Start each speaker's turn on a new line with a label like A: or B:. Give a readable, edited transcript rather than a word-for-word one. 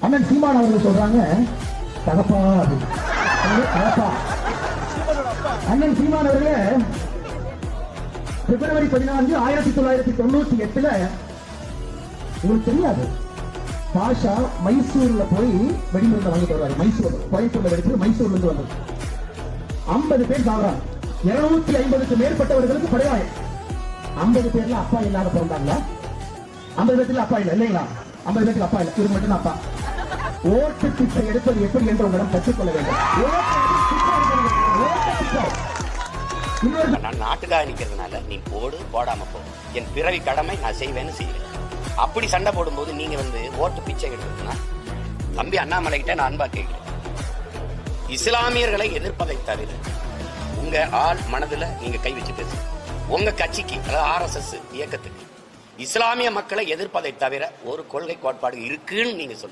A: அண்ணன் சீமான் அவர்கள் சொல்றாங்க தகப்பா தகப்பா. அண்ணன் சீமான் அவர்களே பிப்ரவரி 14, 1998 உங்களுக்கு தெரியாது, பாஷா மைசூர்ல போய் வெடிமருந்து வாங்கிட்டு வருவாரு. மைசூர் கோயம்புத்தூர்ல வெடிச்சு மைசூர்ல இருந்து வந்தது. 50 பேர் சாகுறாங்க. 250க்கு மேற்பட்டவர்களுக்கு படுகாயம். 50 பேர்ல அப்பா இல்லாத பிறந்தாங்களா? 50 பேர்ல அப்பா இல்ல இல்லைங்களா? 50 பேருக்கு அப்பா இல்ல, இவரு மட்டும் அப்பா. ஓட்டு பிச்சை எடுப்பது எப்படி என்று உங்களிடம் கற்றுக்கொள்ள வேண்டும்.
B: நான் நாட்டுக்காக நிக்கிறதுனால நீ போடு போடாம போ, என் பிறவி கடமை நான் செய்வேன்னு செய்வேன். அப்படி சண்டை போடும்போது நீங்க ஓட்டு பிச்சை எடுக்கிறதுனா தம்பி அண்ணாமலை கிட்ட நான் அன்பா கேட்கிறேன். இஸ்லாமியர்களை எதிர்ப்பதை தவிர உங்க ஆள் மனதுல நீங்க கை வச்சு பேசுங்க. உங்க கட்சிக்கு அதாவது RSS இயக்கத்துக்கு இஸ்லாமிய மக்களை எதிர்ப்பதை தவிர ஒரு கொள்கை கோட்பாடு இருக்குன்னு நீங்க சொல்லுங்க.